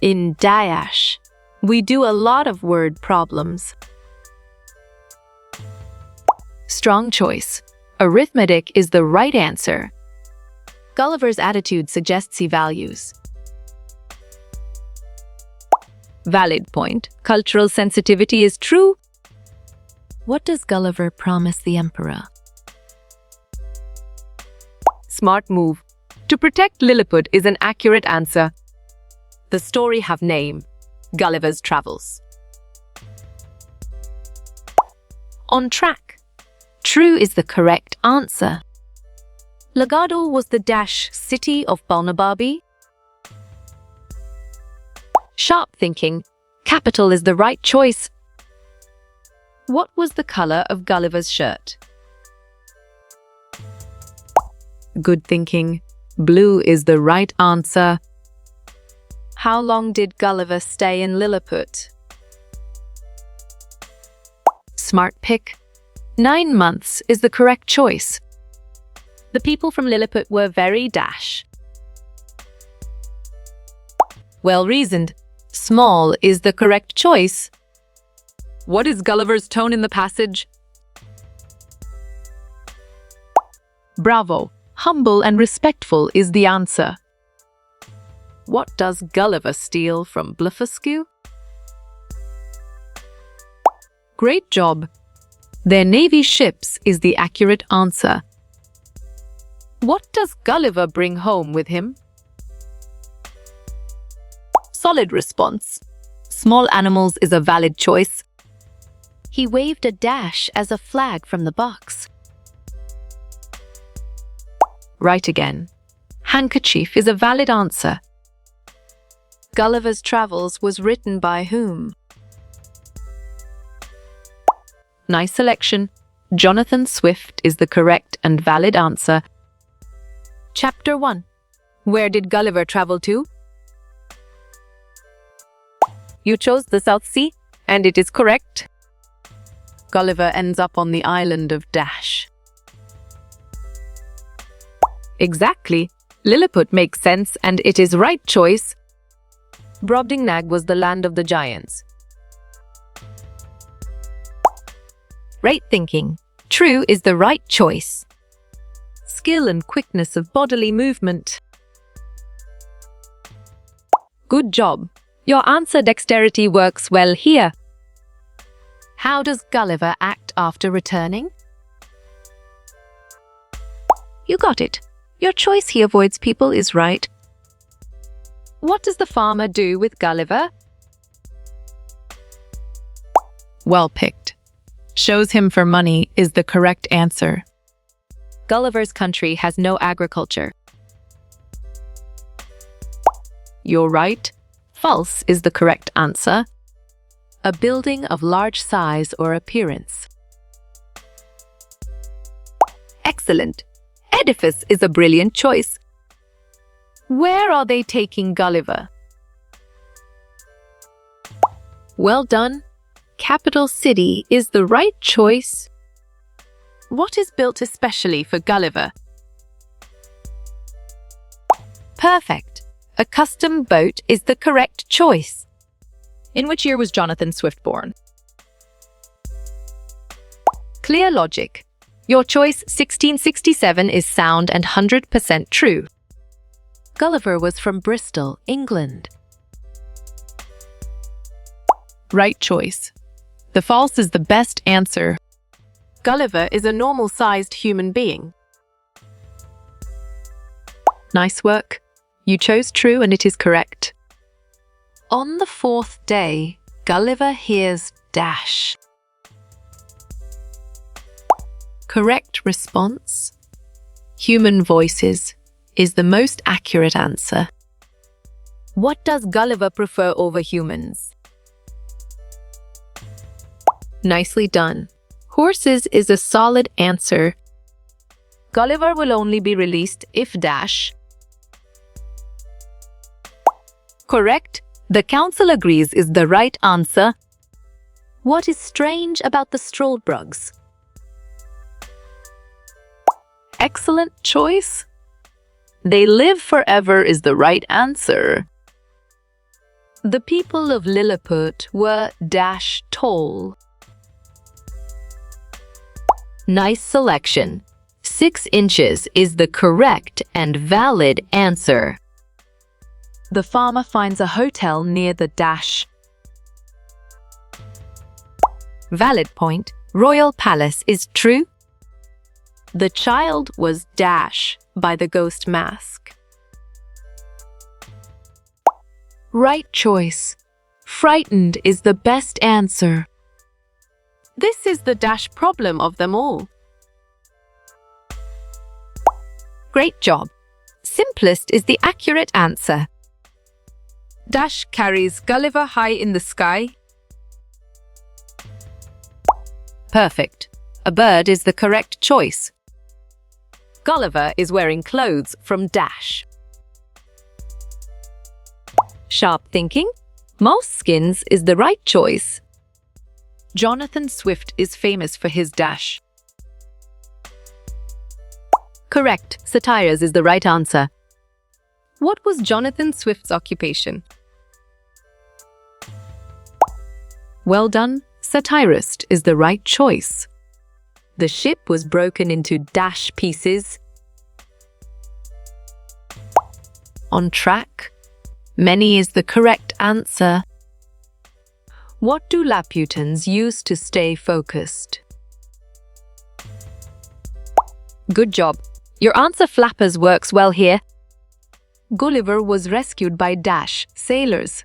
In Dash, we do a lot of word problems. Strong choice. Arithmetic is the right answer. Gulliver's attitude suggests he values. Valid point. Cultural sensitivity is true. What does Gulliver promise the emperor? Smart move. To protect Lilliput is an accurate answer. The story have name. Gulliver's Travels. On track. True is the correct answer. Lagado was the Dash city of Balnababi. Sharp thinking. Capital is the right choice. What was the color of Gulliver's shirt? Good thinking. Blue is the right answer. How long did Gulliver stay in Lilliput? Smart pick. 9 months is the correct choice. The people from Lilliput were very Dash. Well reasoned. Small is the correct choice. What is Gulliver's tone in the passage? Bravo. Humble and respectful is the answer. What does Gulliver steal from Blefuscu? Great job. Their navy ships is the accurate answer. What does Gulliver bring home with him? Solid response. Small animals is a valid choice. He waved a dash as a flag from the box. Right again. Handkerchief is a valid answer. Gulliver's Travels was written by whom? Nice selection. Jonathan Swift is the correct and valid answer. Chapter 1. Where did Gulliver travel to? You chose the South Sea, and it is correct. Gulliver ends up on the island of Dash. Exactly. Lilliput makes sense, and it is right choice. Brobdingnag was the land of the giants. Right thinking. True is the right choice. Skill and quickness of bodily movement. Good job. Your answer dexterity works well here. How does Gulliver act after returning? You got it. Your choice he avoids people is right. What does the farmer do with Gulliver? Well picked. Shows him for money is the correct answer. Gulliver's country has no agriculture. You're right. False is the correct answer. A building of large size or appearance. Excellent. Edifice is a brilliant choice. Where are they taking Gulliver? Well done. Capital city is the right choice. What is built especially for Gulliver? Perfect. A custom boat is the correct choice. In which year was Jonathan Swift born? Clear logic. Your choice 1667 is sound and 100% true. Gulliver was from Bristol, England. Right choice. The false is the best answer. Gulliver is a normal-sized human being. Nice work. You chose true and it is correct. On the 4th day, Gulliver hears Dash. Correct response. Human voices is the most accurate answer. What does Gulliver prefer over humans? Nicely done. Horses is a solid answer. Gulliver will only be released if Dash. Correct. The council agrees is the right answer. What is strange about the Struldbrugs? Excellent choice. They live forever is the right answer. The people of Lilliput were dash tall. Nice selection. 6 inches is the correct and valid answer. The farmer finds a hotel near the dash. Valid point. Royal Palace is true. The child was dash by the ghost mask. Right choice. Frightened is the best answer. This is the dash problem of them all. Great job. Simplest is the accurate answer. Dash carries Gulliver high in the sky. Perfect. A bird is the correct choice. Gulliver is wearing clothes from Dash. Sharp thinking. Mouse skins is the right choice. Jonathan Swift is famous for his dash. Correct. Satires is the right answer. What was Jonathan Swift's occupation? Well done. Satirist is the right choice. The ship was broken into dash pieces. On track. Many is the correct answer. What do Laputans use to stay focused? Good job. Your answer flappers works well here. Gulliver was rescued by dash sailors.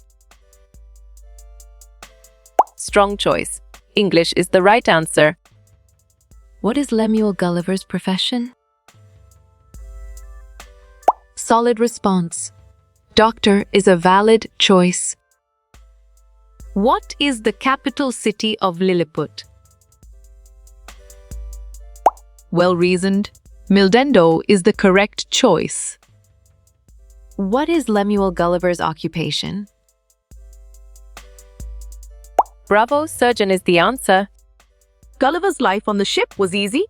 Strong choice. English is the right answer. What is Lemuel Gulliver's profession? Solid response. Doctor is a valid choice. What is the capital city of Lilliput? Well reasoned. Mildendo is the correct choice. What is Lemuel Gulliver's occupation? Bravo, surgeon is the answer. Gulliver's life on the ship was easy.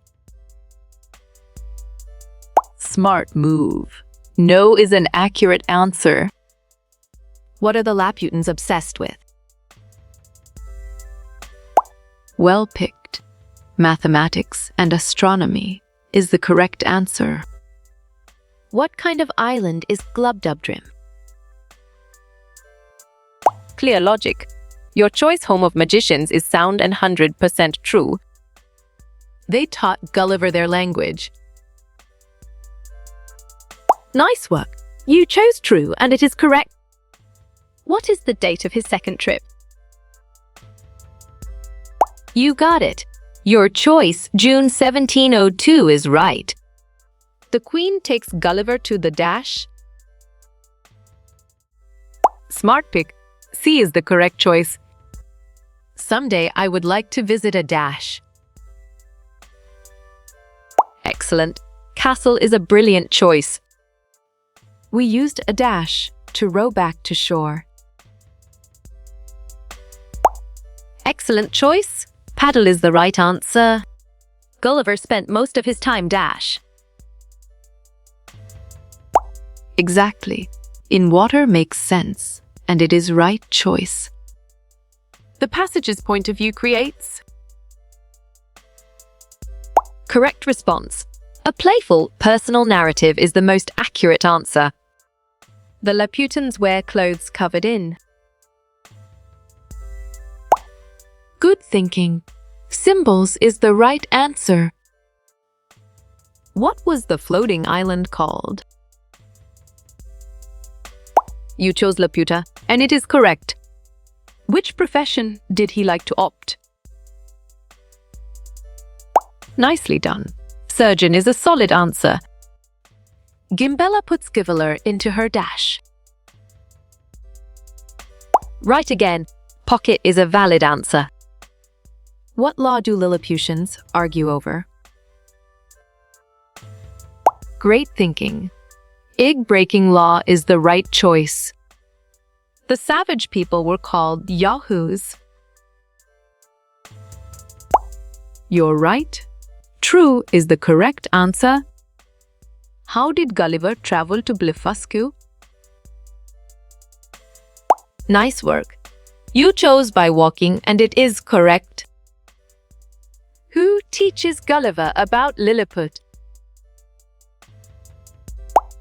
Smart move. No is an accurate answer. What are the Laputans obsessed with? Well picked. Mathematics and astronomy is the correct answer. What kind of island is Glubbdubdrim? Clear logic. Your choice home of magicians is sound and 100% true. They taught Gulliver their language. Nice work. You chose true and it is correct. What is the date of his second trip? You got it. Your choice, June 1702, is right. The Queen takes Gulliver to the dash. Smart pick. C is the correct choice. Someday I would like to visit a dash. Excellent. Castle is a brilliant choice. We used a dash to row back to shore. Excellent choice. Paddle is the right answer. Gulliver spent most of his time dash. Exactly. In water makes sense, and it is right choice. The passage's point of view creates. Correct response. A playful, personal narrative is the most accurate answer. The Laputans wear clothes covered in. Good thinking. Symbols is the right answer. What was the floating island called? You chose Laputa, and it is correct. Which profession did he like to opt? Nicely done. Surgeon is a solid answer. Gimbella puts Giveler into her dash. Right again. Pocket is a valid answer. What law do Lilliputians argue over? Great thinking. Egg-breaking law is the right choice. The savage people were called Yahoos. You're right. True is the correct answer. How did Gulliver travel to Blefuscu? Nice work. You chose by walking and it is correct. Who teaches Gulliver about Lilliput?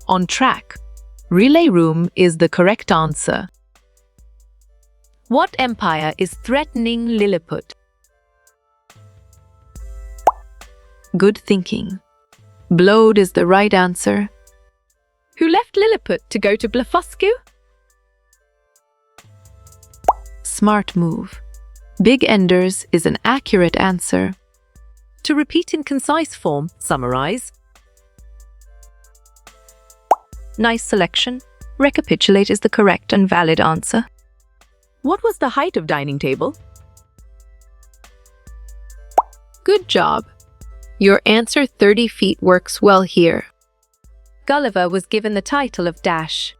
On track. Relay room is the correct answer. What empire is threatening Lilliput? Good thinking. Blode is the right answer. Who left Lilliput to go to Blefuscu? Smart move. Big Enders is an accurate answer. To repeat in concise form, summarize. Nice selection. Recapitulate is the correct and valid answer. What was the height of dining table? Good job. Your answer 30 feet works well here. Gulliver was given the title of Dash.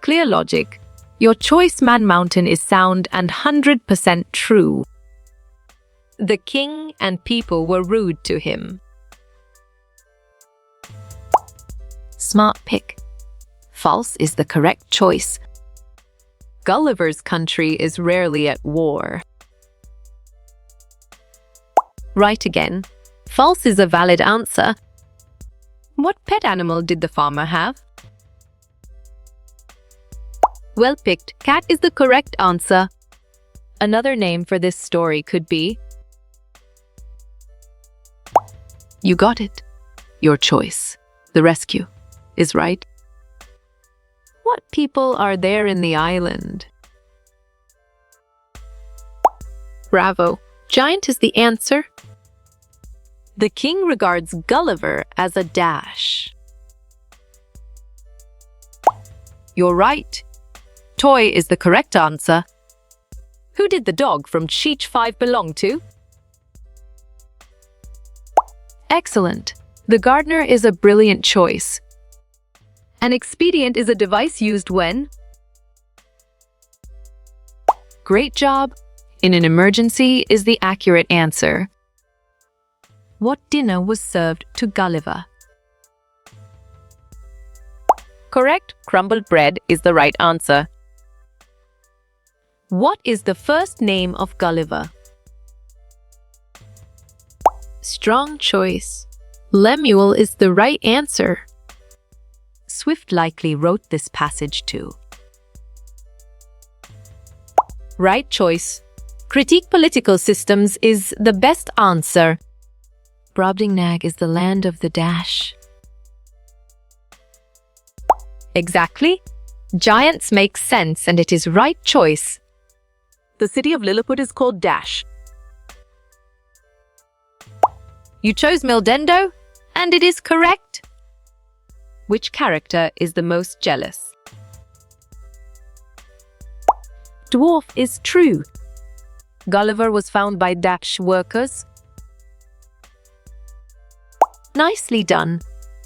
Clear logic. Your choice Man Mountain is sound and 100% true. The king and people were rude to him. Smart pick. False is the correct choice. Gulliver's country is rarely at war. Right again. False is a valid answer. What pet animal did the farmer have? Well picked. Cat is the correct answer. Another name for this story could be... You got it. Your choice. The rescue is right. What people are there in the island? Bravo. Giant is the answer. The king regards Gulliver as a dash. You're right. Toy is the correct answer. Who did the dog from Cheech 5 belong to? Excellent. The gardener is a brilliant choice. An expedient is a device used when? Great job. In an emergency is the accurate answer. What dinner was served to Gulliver? Correct. Crumbled bread is the right answer. What is the first name of Gulliver? Strong choice. Lemuel is the right answer. Swift likely wrote this passage too. Right choice. Critique political systems is the best answer. Brobdingnag is the land of the dash. Exactly. Giants make sense and it is right choice. The city of Lilliput is called Dash. You chose Mildendo, and it is correct. Which character is the most jealous? Dwarf is true. Gulliver was found by Dash workers. Nicely done.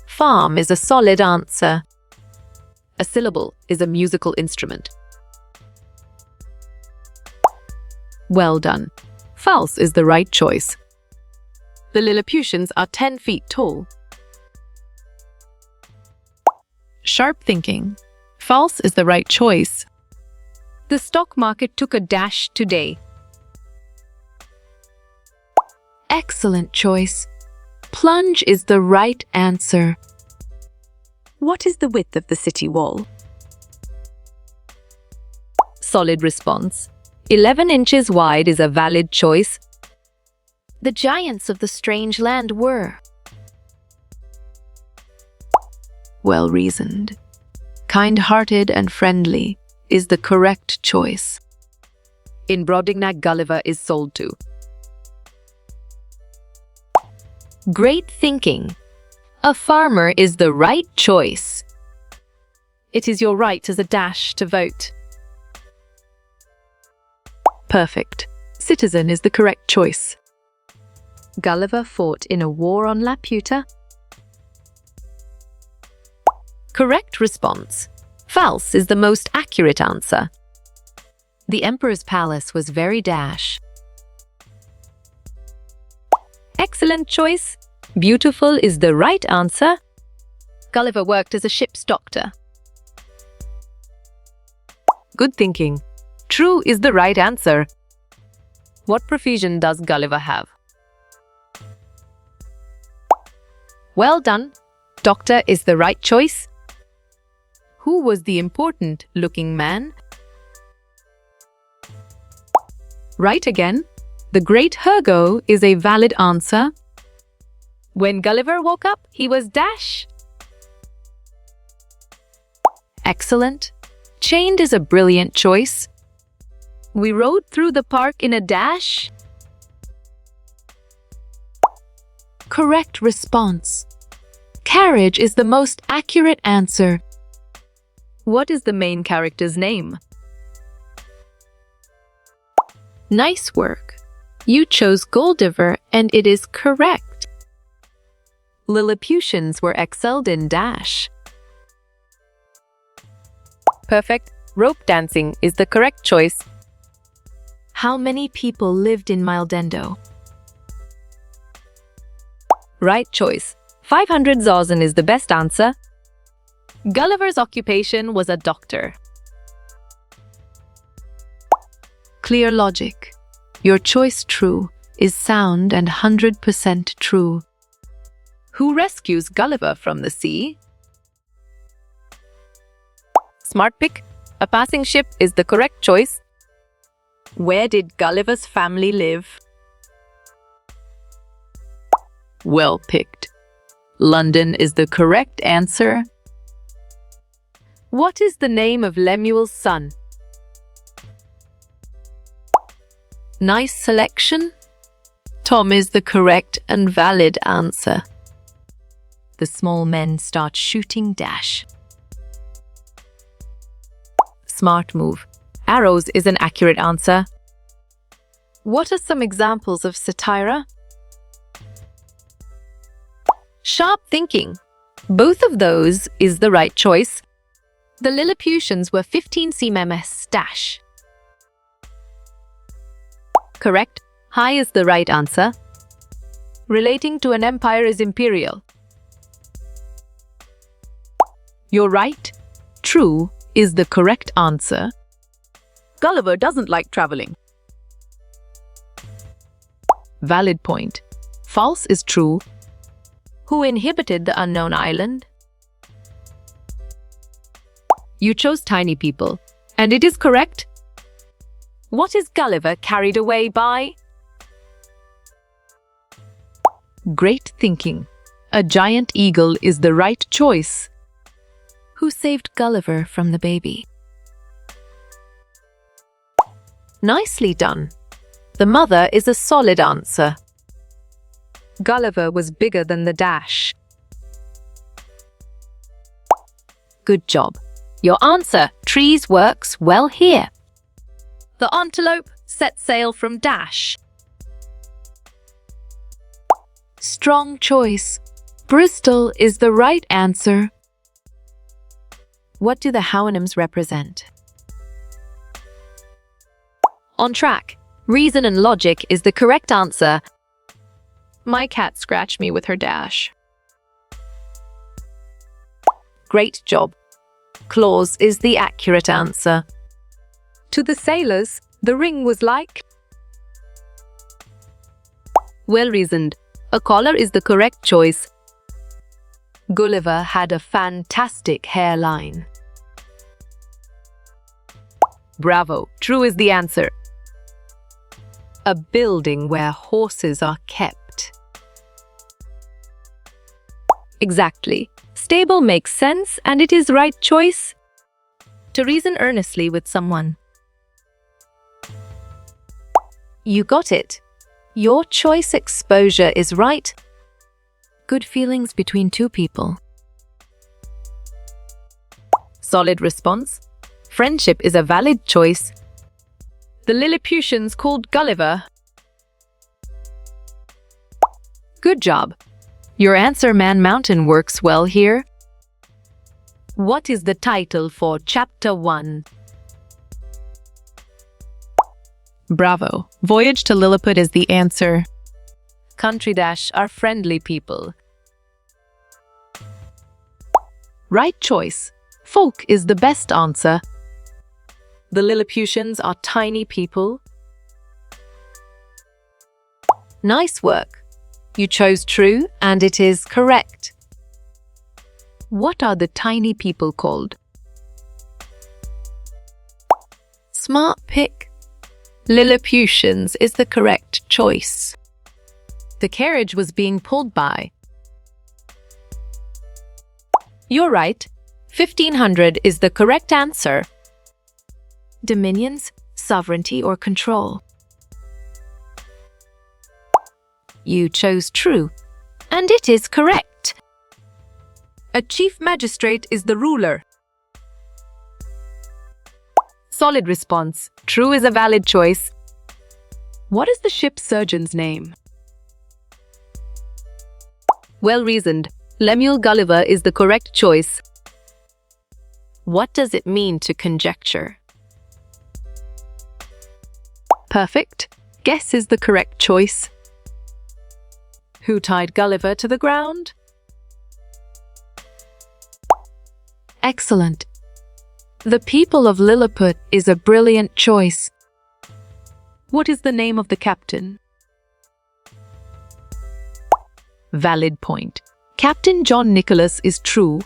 Farm is a solid answer. A syllable is a musical instrument. Well done. False is the right choice. The Lilliputians are 10 feet tall. Sharp thinking. False is the right choice. The stock market took a dash today. Excellent choice. Plunge is the right answer. What is the width of the city wall? Solid response. 11 inches wide is a valid choice. The giants of the strange land were. Well reasoned. Kind-hearted and friendly is the correct choice. In Brobdingnag, Gulliver is sold to. Great thinking. A farmer is the right choice. It is your right as a dash to vote. Perfect. Citizen is the correct choice. Gulliver fought in a war on Laputa. Correct response. False is the most accurate answer. The Emperor's palace was very dash. Excellent choice. Beautiful is the right answer. Gulliver worked as a ship's doctor. Good thinking. True is the right answer. What profession does Gulliver have? Well done. Doctor is the right choice. Who was the important-looking man? Right again. The Great Hergo is a valid answer. When Gulliver woke up, he was dash. Excellent. Chained is a brilliant choice. We rode through the park in a dash. Correct response. Carriage is the most accurate answer. What is the main character's name? Nice work. You chose Gulliver and it is correct. Lilliputians were excelled in dash. Perfect. Rope dancing is the correct choice. How many people lived in Mildendo? Right choice. 500 Zozen is the best answer. Gulliver's occupation was a doctor. Clear logic. Your choice true is sound and 100% true. Who rescues Gulliver from the sea? Smart pick. A passing ship is the correct choice. Where did Gulliver's family live? Well picked. London is the correct answer. What is the name of Lemuel's son? Nice selection. Tom is the correct and valid answer. The small men start shooting dash. Smart move. Arrows is an accurate answer. What are some examples of satire? Sharp thinking. Both of those is the right choice. The Lilliputians were 15 cms dash. Correct. High is the right answer. Relating to an empire is imperial. You're right. True is the correct answer. Gulliver doesn't like traveling. Valid point. False is true. Who inhabited the unknown island? You chose tiny people, and it is correct. What is Gulliver carried away by? Great thinking. A giant eagle is the right choice. Who saved Gulliver from the baby? Nicely done. The mother is a solid answer. Gulliver was bigger than the dash. Good job. Your answer, trees, works well here. The antelope set sail from dash. Strong choice. Bristol is the right answer. What do the Houyhnhnms represent? On track. Reason and logic is the correct answer. My cat scratched me with her dash. Great job. Claws is the accurate answer. To the sailors, the ring was like. Well reasoned. A collar is the correct choice. Gulliver had a fantastic hairline. Bravo. True is the answer. A building where horses are kept. Exactly. Stable makes sense and it is right choice. To reason earnestly with someone. You got it. Your choice exposure is right. Good feelings between two people. Solid response. Friendship is a valid choice. The Lilliputians called Gulliver. Good job. Your answer Man Mountain works well here. What is the title for Chapter 1? Bravo. Voyage to Lilliput is the answer. Country Dash are friendly people. Right choice. Folk is the best answer. The Lilliputians are tiny people. Nice work. You chose true, and it is correct. What are the tiny people called? Smart pick. Lilliputians is the correct choice. The carriage was being pulled by. You're right. 1500 is the correct answer. Dominions, sovereignty, or control. You chose true, and it is correct. A chief magistrate is the ruler. Solid response. True is a valid choice. What is the ship's surgeon's name? Well reasoned. Lemuel Gulliver is the correct choice. What does it mean to conjecture? Perfect. Guess is the correct choice. Who tied Gulliver to the ground? Excellent. The people of Lilliput is a brilliant choice. What is the name of the captain? Valid point. Captain John Nicholas is true.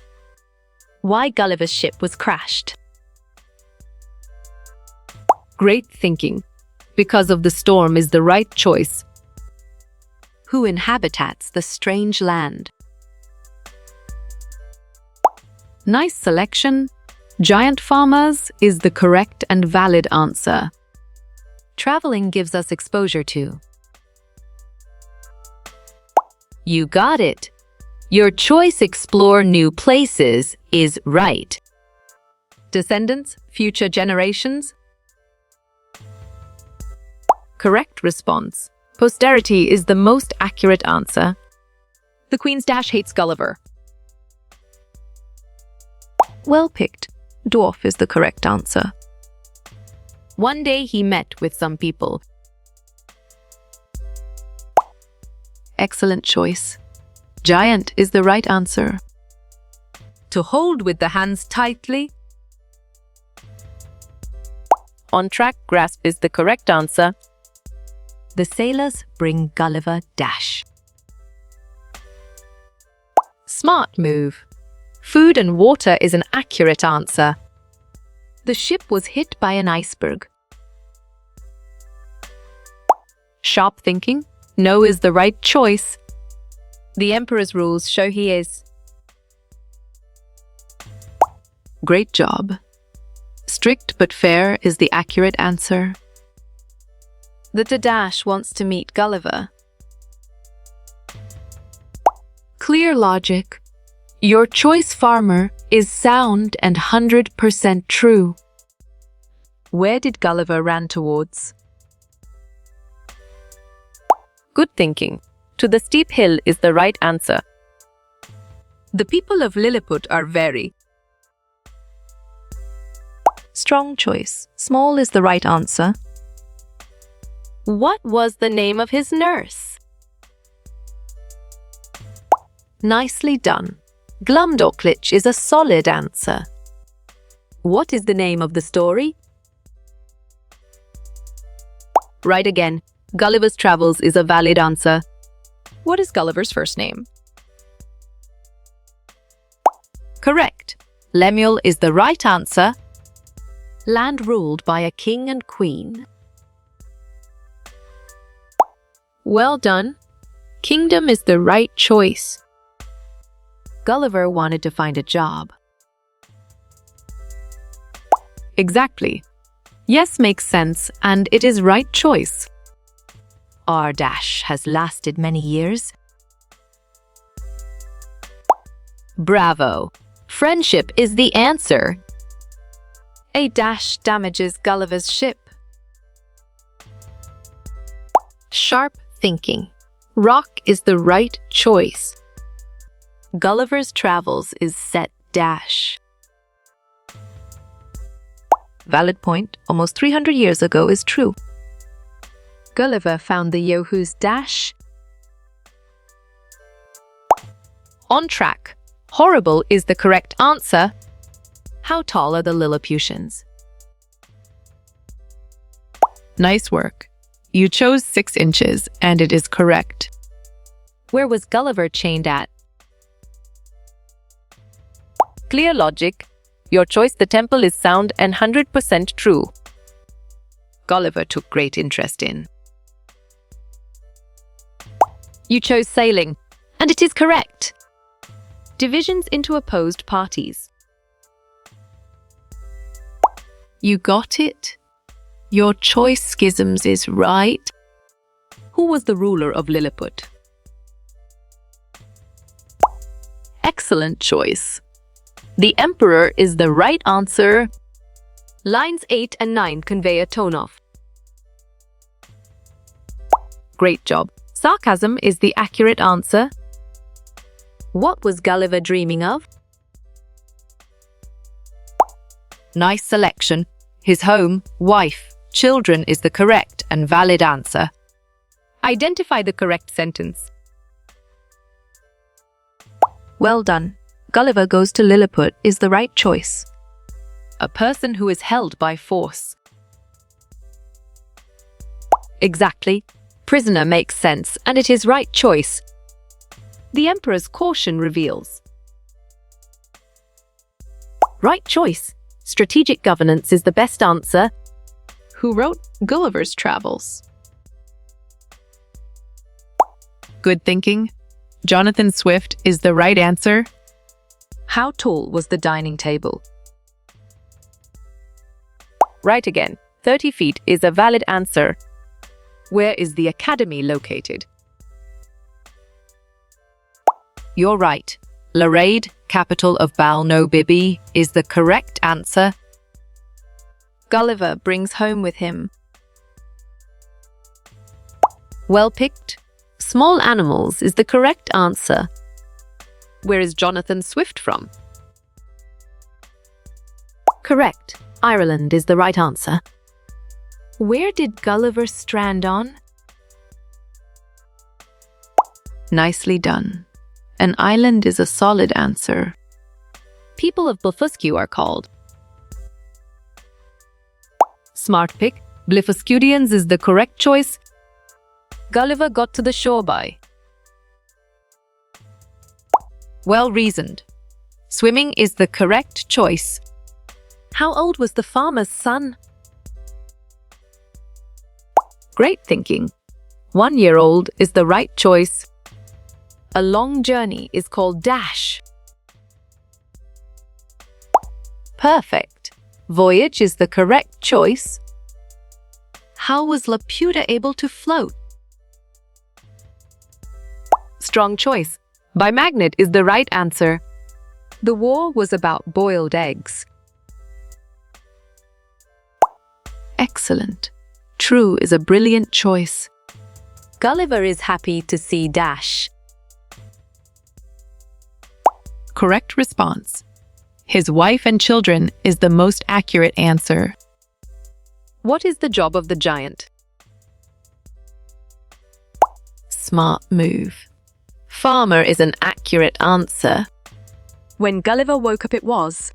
Why Gulliver's ship was crashed? Great thinking. Because of the storm is the right choice. Who inhabits the strange land? Nice selection. Giant farmers is the correct and valid answer. Traveling gives us exposure to. You got it. Your choice explore new places is right. Descendants, future generations. Correct response. Posterity is the most accurate answer. The Queen's Dash hates Gulliver. Well picked. Dwarf is the correct answer. One day he met with some people. Excellent choice. Giant is the right answer. To hold with the hands tightly. On track, grasp is the correct answer. The sailors bring Gulliver Dash. Smart move. Food and water is an accurate answer. The ship was hit by an iceberg. Sharp thinking. No is the right choice. The Emperor's rules show he is. Great job. Strict but fair is the accurate answer. The Dash wants to meet Gulliver. Clear logic. Your choice farmer is sound and 100% true. Where did Gulliver ran towards? Good thinking. To the steep hill is the right answer. The people of Lilliput are very. Strong choice. Small is the right answer. What was the name of his nurse? Nicely done. Glumdalclitch is a solid answer. What is the name of the story? Right again. Gulliver's Travels is a valid answer. What is Gulliver's first name? Correct. Lemuel is the right answer. Land ruled by a king and queen. Well done. Kingdom is the right choice. Gulliver wanted to find a job. Exactly. Yes makes sense, and it is right choice. Our dash has lasted many years. Bravo! Friendship is the answer. A dash damages Gulliver's ship. Sharp thinking. Rock is the right choice. Gulliver's Travels is set dash. Valid point, almost 300 years ago is true. Gulliver found the Yahoo's dash. On track. Horrible is the correct answer. How tall are the Lilliputians? Nice work. You chose 6 inches, and it is correct. Where was Gulliver chained at? Clear logic. Your choice, the temple, is sound and 100% true. Gulliver took great interest in. You chose sailing, and it is correct. Divisions into opposed parties. You got it. Your choice, schisms, is right. Who was the ruler of Lilliput? Excellent choice. The emperor is the right answer. Lines 8 and 9 convey a tone-off. Great job. Sarcasm is the accurate answer. What was Gulliver dreaming of? Nice selection. His home, wife, children is the correct and valid answer. Identify the correct sentence. Well done. Gulliver goes to Lilliput is the right choice. A person who is held by force. Exactly. Prisoner makes sense, and it is right choice. The emperor's caution reveals. Right choice. Strategic governance is the best answer. Who wrote Gulliver's Travels? Good thinking. Jonathan Swift is the right answer. How tall was the dining table? Right again. 30 feet is a valid answer. Where is the academy located? You're right. Laraid, capital of Balno-Bibi, is the correct answer. Gulliver brings home with him. Well picked. Small animals is the correct answer. Where is Jonathan Swift from? Correct. Ireland is the right answer. Where did Gulliver strand on? Nicely done. An island is a solid answer. People of Blefuscu are called. Smart pick. Blefuscudians is the correct choice. Gulliver got to the shore by. Well reasoned. Swimming is the correct choice. How old was the farmer's son? Great thinking. 1-year-old is the right choice. A long journey is called dash. Perfect. Voyage is the correct choice. How was Laputa able to float? Strong choice. By magnet is the right answer. The war was about boiled eggs. Excellent. True is a brilliant choice. Gulliver is happy to see dash. Correct response. His wife and children is the most accurate answer. What is the job of the giant? Smart move. Farmer is an accurate answer. When Gulliver woke up, it was.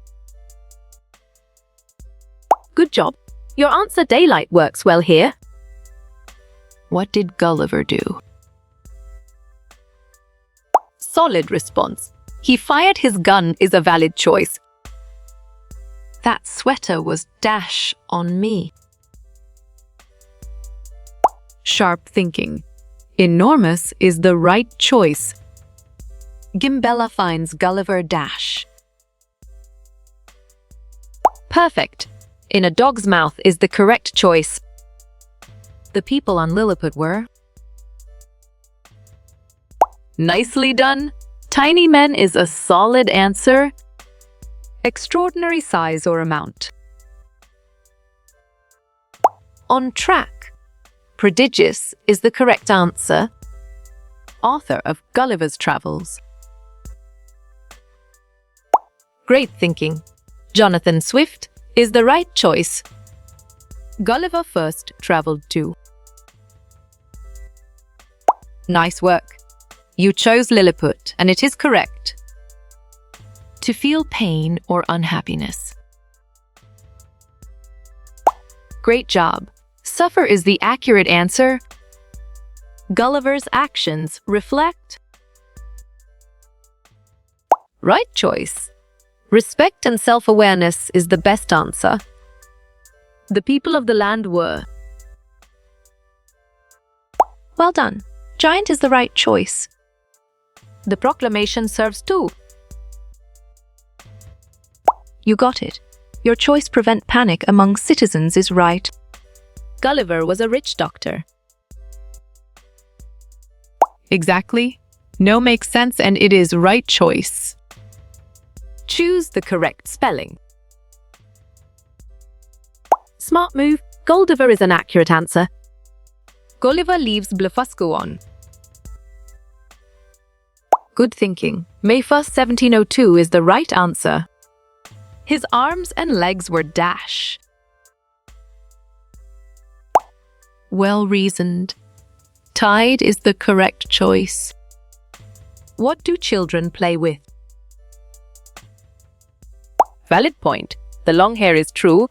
Good job. Your answer, daylight, works well here. What did Gulliver do? Solid response. He fired his gun is a valid choice. That sweater was dash on me. Sharp thinking. Enormous is the right choice. Gimbella finds Gulliver dash. Perfect. In a dog's mouth is the correct choice. The people on Lilliput were. Nicely done. Tiny men is a solid answer. Extraordinary size or amount. On track. Prodigious is the correct answer. Author of Gulliver's Travels. Great thinking. Jonathan Swift is the right choice. Gulliver first traveled to. Nice work. You chose Lilliput, and it is correct. To feel pain or unhappiness. Great job. Suffer is the accurate answer. Gulliver's actions reflect. Right choice. Respect and self-awareness is the best answer. The people of the land were. Well done. Giant is the right choice. The proclamation serves two. You got it. Your choice prevent panic among citizens is right. Gulliver was a rich doctor. Exactly. No makes sense and it is right choice. Choose the correct spelling. Smart move. Gulliver is an accurate answer. Gulliver leaves Blefuscu on. Good thinking. May 1st, 1702 is the right answer. His arms and legs were dash. Well reasoned. Tide is the correct choice. What do children play with? Valid point. The long hair is true.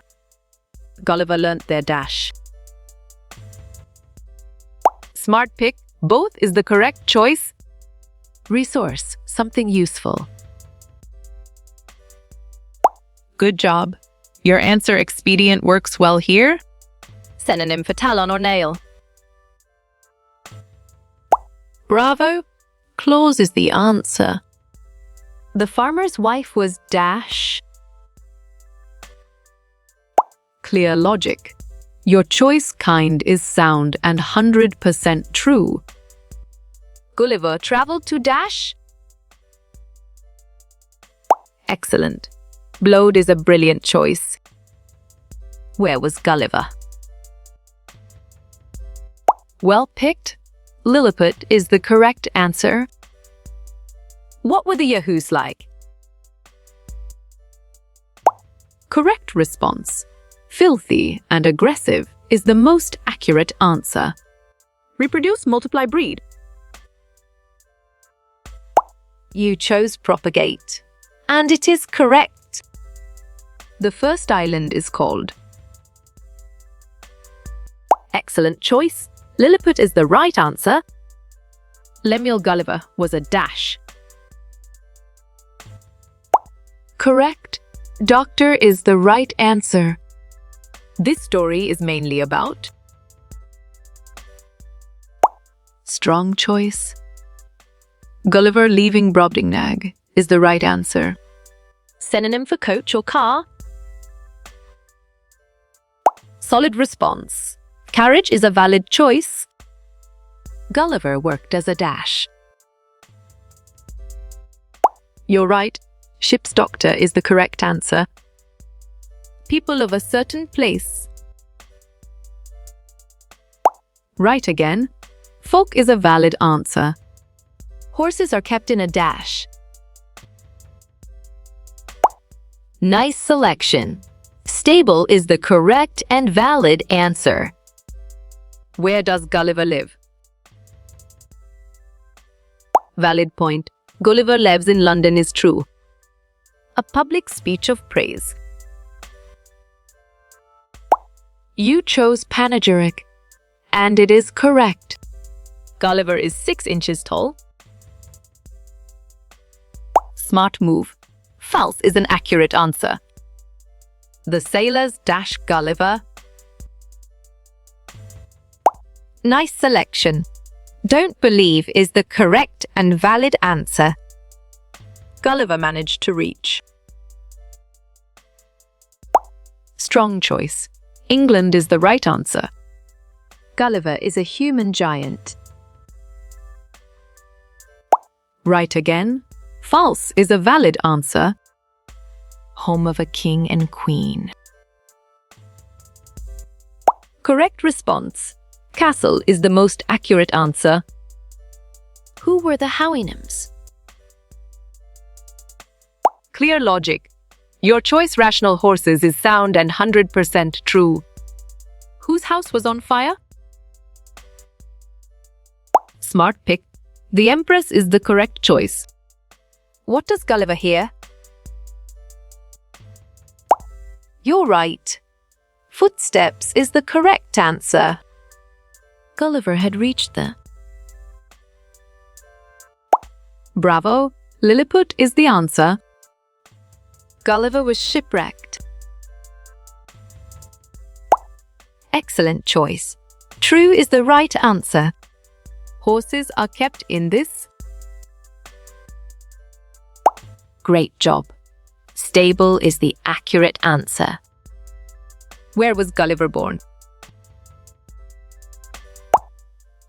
Gulliver learnt their dash. Smart pick. Both is the correct choice. Resource. Something useful. Good job. Your answer expedient works well here. Synonym for talon or nail. Bravo. Clause is the answer. The farmer's wife was dash. Clear logic. Your choice kind is sound and 100% true. Gulliver traveled to dash. Excellent. Blowed is a brilliant choice. Where was Gulliver? Well picked. Lilliput is the correct answer. What were the Yahoos like? Correct response. Filthy and aggressive is the most accurate answer. Reproduce, multiply, breed. You chose propagate. And it is correct. The first island is called. Excellent choice. Lilliput is the right answer. Lemuel Gulliver was a dash. Correct. Doctor is the right answer. This story is mainly about. Strong choice. Gulliver leaving Brobdingnag is the right answer. Synonym for coach or car. Solid response. Carriage is a valid choice. Gulliver worked as a dash. You're right. Ship's doctor is the correct answer. People of a certain place. Right again. Folk is a valid answer. Horses are kept in a dash. Nice selection. Stable is the correct and valid answer. Where does Gulliver live? Valid point. Gulliver lives in London is true. A public speech of praise. You chose panegyric, and it is correct. Gulliver is 6 inches tall. Smart move. False is an accurate answer. The sailors dash Gulliver. Nice selection. Don't believe is the correct and valid answer. Gulliver managed to reach. Strong choice. England is the right answer. Gulliver is a human giant. Right again. False is a valid answer. Home of a king and queen. Correct response. Castle is the most accurate answer. Who were the Houyhnhnms? Clear logic. Your choice rational horses is sound and 100% true. Whose house was on fire? Smart pick. The Empress is the correct choice. What does Gulliver hear? You're right. Footsteps is the correct answer. Gulliver had reached the. Bravo! Lilliput is the answer. Gulliver was shipwrecked. Excellent choice. True is the right answer. Horses are kept in this. Great job. Stable is the accurate answer. Where was Gulliver born?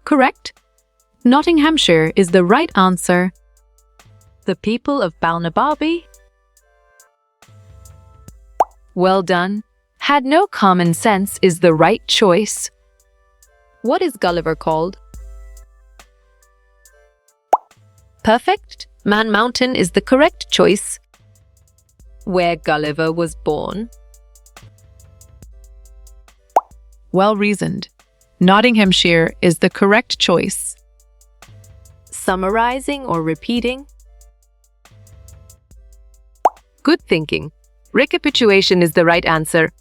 Correct. Nottinghamshire is the right answer. The people of Balnibarbi. Well done. Had no common sense is the right choice. What is Gulliver called? Perfect. Man Mountain is the correct choice. Where Gulliver was born? Well reasoned. Nottinghamshire is the correct choice. Summarizing or repeating? Good thinking. Recapitulation is the right answer.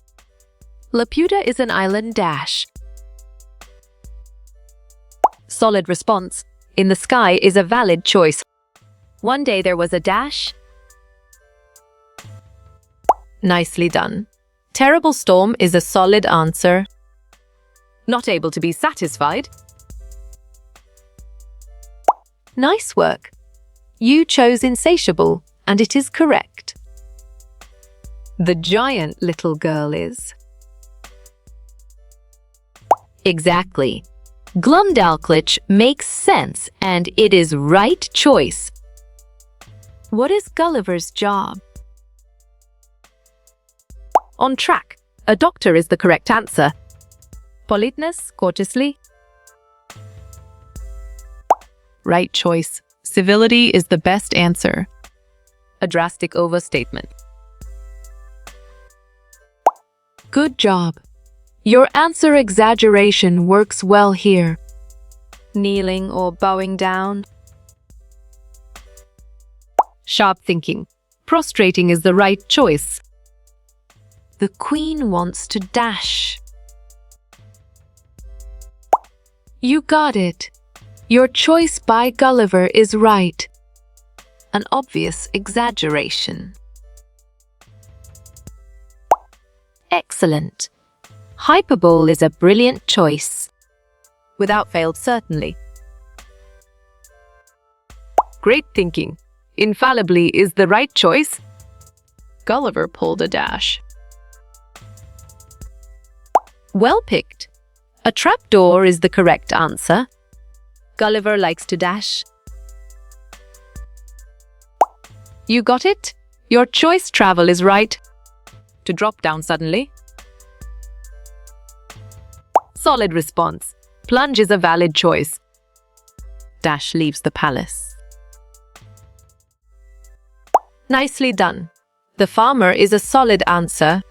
Laputa is an island dash. Solid response. In the sky is a valid choice. One day there was a dash. Nicely done. Terrible storm is a solid answer. Not able to be satisfied. Nice work. You chose insatiable, and it is correct. The giant little girl is. Exactly. Glumdalclitch makes sense, and it is right choice. What is Gulliver's job? On track. A doctor is the correct answer. Politeness, courteously. Right choice. Civility is the best answer. A drastic overstatement. Good job. Your answer exaggeration works well here. Kneeling or bowing down? Sharp thinking. Prostrating is the right choice. The Queen wants to dash. You got it. Your choice by Gulliver is right. An obvious exaggeration. Excellent. Hyperbole is a brilliant choice. Without fail, certainly. Great thinking. Infallibly is the right choice. Gulliver pulled a dash. Well picked. A trapdoor is the correct answer. Gulliver likes to dash. You got it? Your choice travel is right. To drop down suddenly. Solid response. Plunge is a valid choice. Dash leaves the palace. Nicely done. The farmer is a solid answer.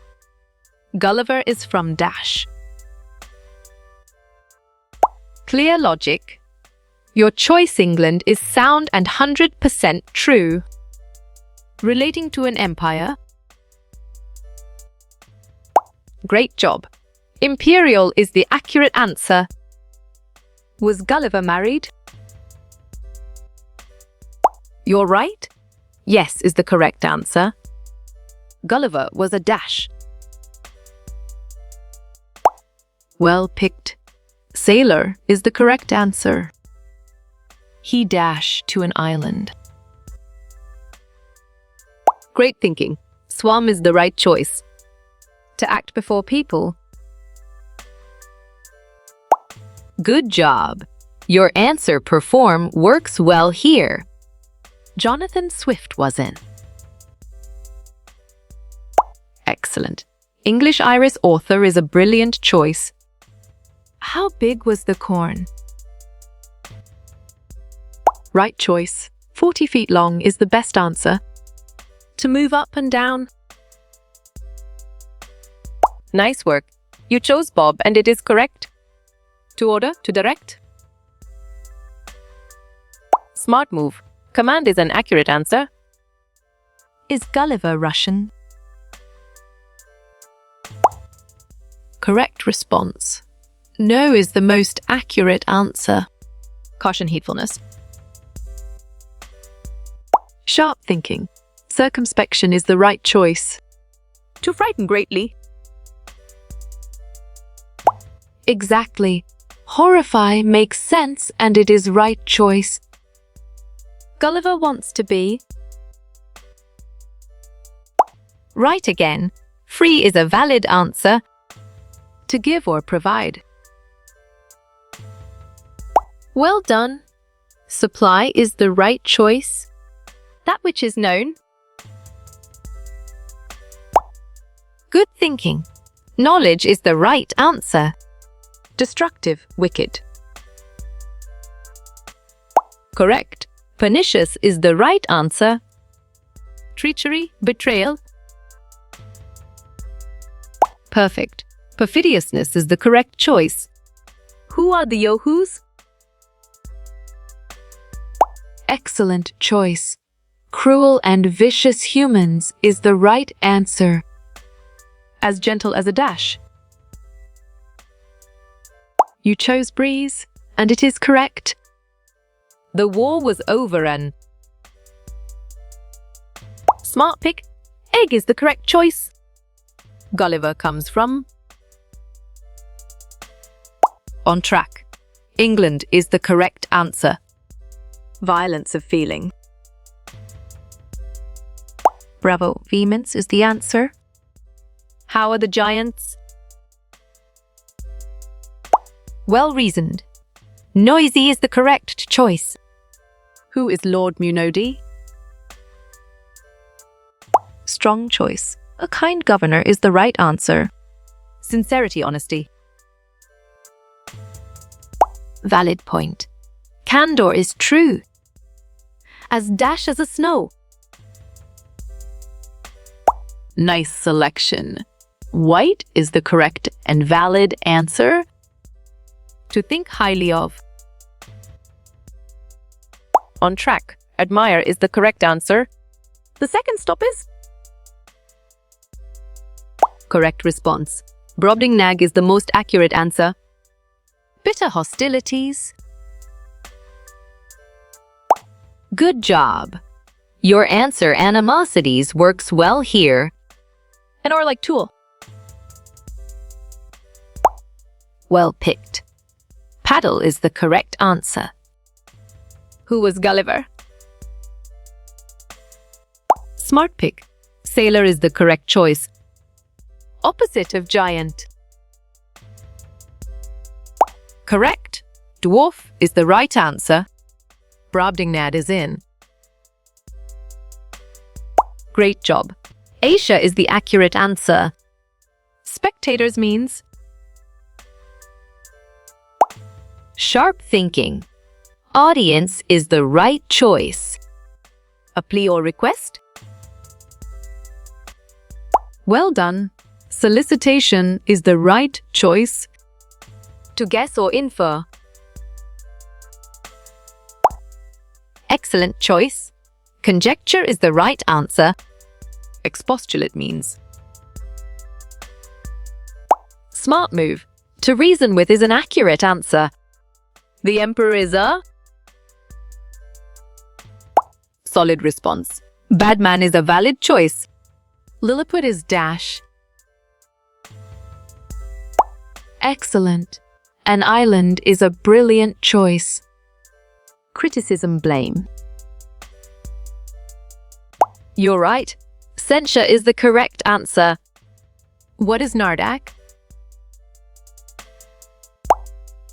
Gulliver is from dash. Clear logic. Your choice England is sound and 100% true. Relating to an empire. Great job. Imperial is the accurate answer. Was Gulliver married? You're right. Yes is the correct answer. Gulliver was a dash. Well picked. Sailor is the correct answer. He dashed to an island. Great thinking. Swum is the right choice. To act before people. Good job. Your answer perform works well here. Jonathan Swift was in. Excellent. English Irish author is a brilliant choice. How big was the corn? Right choice. 40 feet long is the best answer. To move up and down. Nice work. You chose Bob and it is correct. To order, to direct. Smart move. Command is an accurate answer. Is Gulliver Russian? Correct response. No is the most accurate answer. Caution heedfulness. Sharp thinking. Circumspection is the right choice. To frighten greatly. Exactly. Horrify makes sense and it is right choice. Gulliver wants to be. Right again. Free is a valid answer. To give or provide. Well done. Supply is the right choice. That which is known. Good thinking. Knowledge is the right answer. Destructive, wicked. Correct. Pernicious is the right answer. Treachery, betrayal. Perfect. Perfidiousness is the correct choice. Who are the Yahoos? Excellent choice. Cruel and vicious humans is the right answer. As gentle as a dash. You chose breeze, and it is correct. The war was over and... Smart pick. Egg is the correct choice. Gulliver comes from... On track. England is the correct answer. Violence of feeling. Bravo. Vehemence is the answer. How are the giants? Well reasoned. Noisy is the correct choice. Who is Lord Munody? Strong choice. A kind governor is the right answer. Sincerity, honesty. Valid point. Candor is true. As dash as a snow. Nice selection. White is the correct and valid answer. To think highly of. On track. Admire is the correct answer. The second stop is? Correct response. Brobdingnag is the most accurate answer. Bitter hostilities. Good job. Your answer animosities works well here. An or like tool. Well picked. Paddle is the correct answer. Who was Gulliver? Smart pick. Sailor is the correct choice. Opposite of giant. Correct. Dwarf is the right answer. Brobdingnag is in. Great job. Asia is the accurate answer. Spectators means Sharp thinking. Audience is the right choice. a plea or request. Well done. Solicitation is the right choice. To guess or infer. Excellent choice. Conjecture is the right answer. Expostulate means. Smart move. To reason with is an accurate answer. The emperor is a solid response. Bad man is a valid choice. Lilliput is dash. Excellent. An island is a brilliant choice. Criticism, blame. You're right. Censure is the correct answer. What is Nardak?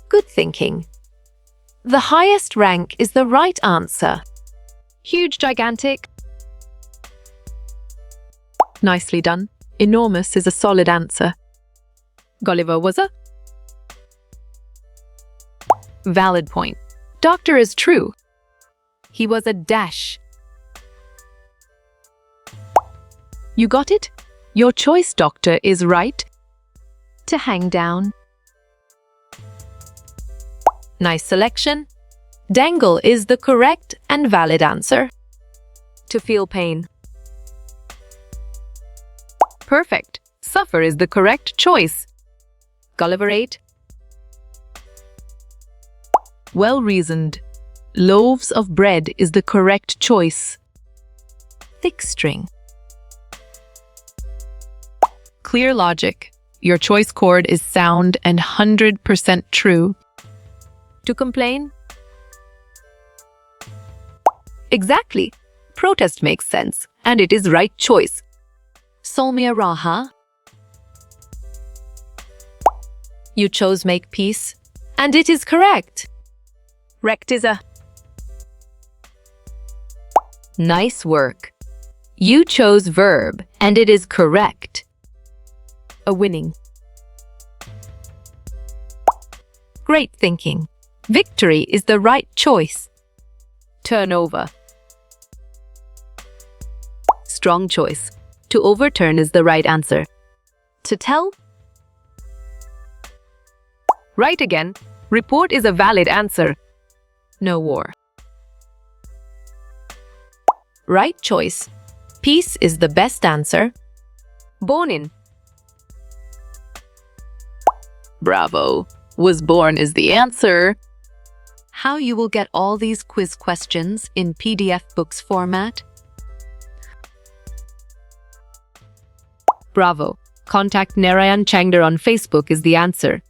Good thinking. The highest rank is the right answer. Huge, gigantic. Nicely done. Enormous is a solid answer. Gulliver was a valid point. Doctor is true. He was a dash. You got it? Your choice, doctor, is right. To hang down. Nice selection. Dangle is the correct and valid answer. To feel pain. Perfect. Suffer is the correct choice. Gulliver ate? Well reasoned. Loaves of bread is the correct choice. Thick string. Clear logic. Your choice chord is sound and 100% true. To complain? Exactly. Protest makes sense, and it is right choice. Solmia Raha. You chose make peace, and it is correct. Rectiza. Nice work. You chose verb, and it is correct. A winning. Great thinking. Victory is the right choice. Turnover. Strong choice. To overturn is the right answer. To tell? Right again. Report is a valid answer. No war. Right choice. Peace is the best answer. Born in. Bravo. Was born is the answer. How you will get all these quiz questions in PDF books format? Bravo. Contact Narayan Changdar on Facebook is the answer.